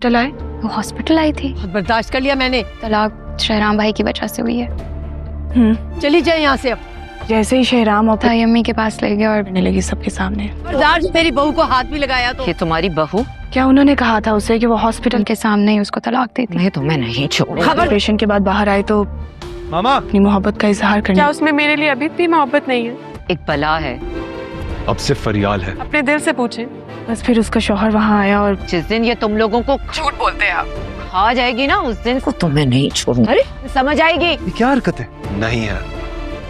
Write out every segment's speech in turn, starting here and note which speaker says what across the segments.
Speaker 1: Hospital आए?
Speaker 2: वो hospital आई थी।
Speaker 3: बर्दाश्त कर लिया मैंने।
Speaker 2: तलाक शहराम भाई की वजह से हुई है।
Speaker 3: चली जाए यहाँ से अब।
Speaker 1: जैसे ही शहराम और
Speaker 2: ताई अम्मी के पास ले गया और
Speaker 1: करने लगी सबके सामने।
Speaker 3: बर्दाश्त मेरी बहू को हाथ भी लगाया तो।
Speaker 4: ये तुम्हारी बहू?
Speaker 1: क्या उन्होंने कहा था उसे कि वो हॉस्पिटल
Speaker 2: उनके सामने ही उसको तलाक दे दी।
Speaker 4: मैं तुम्हें नहीं छोड़ूंगी।
Speaker 1: ऑपरेशन के बाद बाहर आए तो
Speaker 5: मामा
Speaker 1: अपनी मोहब्बत का इजहार करने।
Speaker 6: क्या उसमें मेरे लिए अभी भी मोहब्बत नहीं है?
Speaker 4: एक बला है।
Speaker 5: अब सिर्फ फरियाल है।
Speaker 6: अपने दिल से पूछें।
Speaker 1: बस फिर उसका शौहर वहाँ आया और
Speaker 4: जिस दिन ये तुम लोगों को
Speaker 6: झूठ बोलते हैं आप।
Speaker 4: खा जाएगी ना, उस दिन को तुम्हें नहीं छोड़ूंगी।
Speaker 3: अरे समझ आएगी।
Speaker 5: ये क्या हरकत है? नहीं है,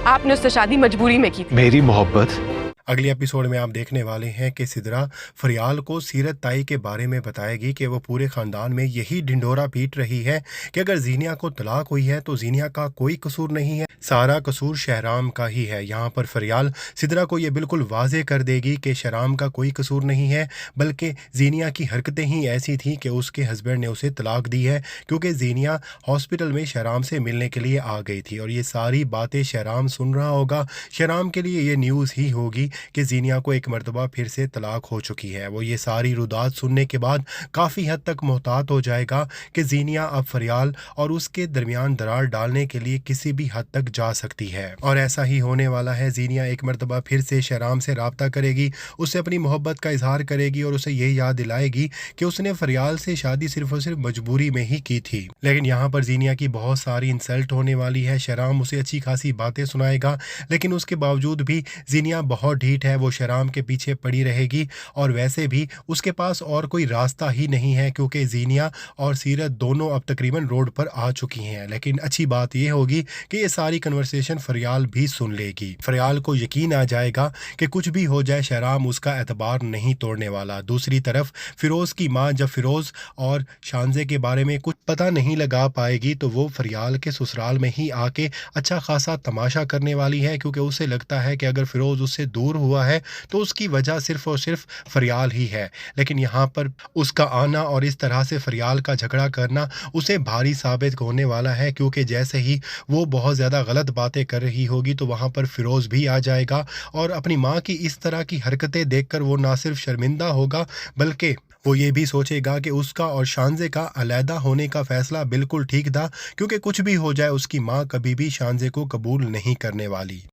Speaker 6: आपने उससे शादी मजबूरी में की थी।
Speaker 5: मेरी मोहब्बत।
Speaker 7: अगले एपिसोड में आप देखने वाले हैं कि सिदरा फरियाल को सीरत ताई के बारे में बताएगी कि वो पूरे ख़ानदान में यही ढिंढोरा पीट रही है कि अगर जीनिया को तलाक हुई है तो जीनिया का कोई कसूर नहीं है, सारा कसूर शहराम का ही है। यहाँ पर फरियाल सिदरा को ये बिल्कुल वाज़े कर देगी कि शहराम का कोई कसूर नहीं है, बल्कि जीनिया की हरकतें ही ऐसी थी कि उसके हस्बैंड ने उसे तलाक दी है क्योंकि जीनिया हॉस्पिटल में शहराम से मिलने के लिए आ गई थी। और ये सारी बातें शहराम सुन रहा होगा। शहराम के लिए ये न्यूज़ ही होगी कि जीनिया को एक मरतबा फिर से तलाक हो चुकी है। वो ये सारी रुदात सुनने के बाद काफ़ी हद तक मोहतात हो जाएगा कि जीनिया अब फरियाल और उसके दरमियान दरार डालने के लिए किसी भी हद तक जा सकती है। और ऐसा ही होने वाला है। जीनिया एक मरतबा फिर से शहराम से रब्ता करेगी, उससे अपनी मोहब्बत का इजहार करेगी और उसे ये याद दिलाएगी कि उसने फरियाल से शादी सिर्फ और सिर्फ मजबूरी में ही की थी। लेकिन यहाँ पर जीनिया की बहुत सारी इंसल्ट होने वाली है। शहराम उसे अच्छी खासी बातें सुनाएगा, लेकिन उसके बावजूद भी जीनिया बहुत ढीठ है। वो शहराम के पीछे पड़ी रहेगी और वैसे भी उसके पास और कोई रास्ता ही नहीं है क्योंकि जीनिया और सीरत दोनों अब तकरीबन रोड पर आ चुकी हैं। लेकिन अच्छी बात यह होगी कि ये सारी कन्वर्सेशन फरियाल भी सुन लेगी। फरियाल को यकीन आ जाएगा कि कुछ भी हो जाए शहराम उसका एतबार नहीं तोड़ने वाला। दूसरी तरफ फिरोज़ की माँ जब फिरोज़ और शानजे के बारे में कुछ पता नहीं लगा पाएगी तो वो फरियाल के ससुराल में ही आके अच्छा खासा तमाशा करने वाली है, क्योंकि उसे लगता है कि अगर फिरोज़ उससे दूर हुआ है तो उसकी वजह सिर्फ और सिर्फ फरियाल ही है। लेकिन यहाँ पर उसका आना और इस तरह से फरियाल का झगड़ा करना उसे भारी साबित होने वाला है, क्योंकि जैसे ही वो बहुत ज़्यादा गलत बातें कर रही होगी तो वहाँ पर फिरोज़ भी आ जाएगा और अपनी माँ की इस तरह की हरकतें देखकर वो ना सिर्फ शर्मिंदा होगा बल्कि वो ये भी सोचेगा कि उसका और शानजे का अलहदा होने का फ़ैसला बिल्कुल ठीक था, क्योंकि कुछ भी हो जाए उसकी माँ कभी भी शानजे को कबूल नहीं करने वाली।